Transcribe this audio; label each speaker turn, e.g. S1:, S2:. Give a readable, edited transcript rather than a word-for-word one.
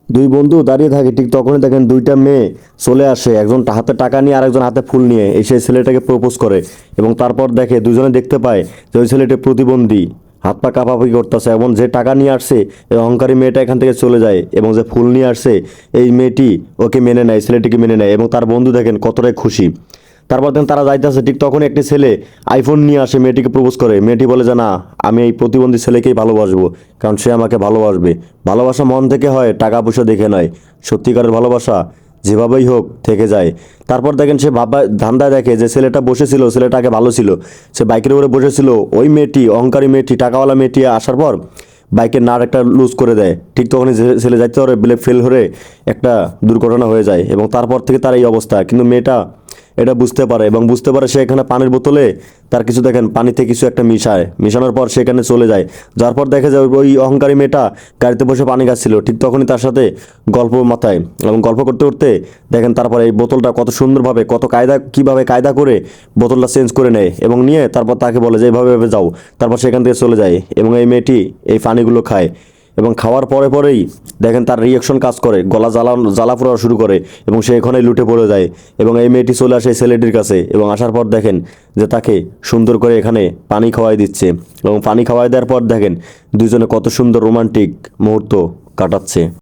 S1: দুই বন্ধু দাঁড়িয়ে থাকে, ঠিক তখনই দেখেন দুইটা মেয়ে চলে আসে, একজন হাতে টাকা নিয়ে আর একজন হাতে ফুল নিয়ে এসে ছেলেটাকে প্রপোজ করে। এবং তারপর দেখে দুজনে দেখতে পায় যে ওই ছেলেটি প্রতিবন্ধী, হাত পা কাঁপাকাপি করতেছে। এবং যে টাকা নিয়ে আসছে এই অহংকারী মেয়েটা এখান থেকে চলে যায়, এবং যে ফুল নিয়ে আসছে এই মেয়েটি ওকে মেনে নেয়, ছেলেটিকে মেনে নেয়, এবং তার বন্ধু দেখেন কতটাই খুশি। তারপর দেখেন তারা যাইতেছে, ঠিক তখন একটি ছেলে আইফোন নিয়ে আসে, মেয়েটিকে প্রপোজ করে। মেয়েটি বলে যে না, আমি এই প্রতিবন্ধী ছেলেকেই ভালোবাসবো, কারণ সে আমাকে ভালোবাসবে। ভালোবাসা মন থেকে হয়, টাকা পয়সা দেখে নয়। সত্যিকারের ভালোবাসা যেভাবেই হোক থেকে যায়। তারপর দেখেন সে বাবা ধান্দায় দেখে যে ছেলেটা বসেছিল, ছেলেটাকে ভালো ছিল, সে বাইকের উপরে বসেছিল। ওই মেয়েটি, অহংকারী মেয়েটি, টাকাওয়ালা মেয়েটি আসার পর বাইকের নাট একটা লুজ করে দেয়। ঠিক তখনই ছেলে যাইতে পারে ব্রেক ফেল হয়ে একটা দুর্ঘটনা হয়ে যায়, এবং তারপর থেকে তার এই অবস্থা। কিন্তু মেয়েটা এটা বুঝতে পারে, এবং বুঝতে পারে সে এখানে পানির বোতলে তার কিছু দেখেন পানিতে কিছু একটা মিশায়, মিশানোর পর সেখানে চলে যায়। যার পর দেখে যায় ওই অহংকারী মেয়েটা গাড়িতে বসে পানি খাচ্ছিল। ঠিক তখনই তার সাথে গল্প মাথায়, এবং গল্প করতে করতে দেখেন তারপর এই বোতলটা কত সুন্দরভাবে, কত কায়দা, কীভাবে কায়দা করে বোতলটা চেঞ্জ করে নেয়, এবং নিয়ে তারপর তাকে বলে যে এইভাবে এভাবে যাও। তারপর সেখান থেকে চলে যায়, এবং এই মেয়েটি এই পানিগুলো খায়। এবং খাওয়ার পরে পরেই দেখেন তার রিয়াকশন কাজ করে, গলা জ্বালা পোড়া শুরু করে, এবং সে এখানে লুটে পড়ে যায়। এবং এই মেয়েটি চলে আসে এই ছেলেটির কাছে, এবং আসার পর দেখেন যে তাকে সুন্দর করে এখানে পানি খাওয়াই দিচ্ছে। এবং পানি খাওয়াই দেওয়ার পর দেখেন দুজনে কত সুন্দর রোমান্টিক মুহূর্ত কাটাচ্ছে।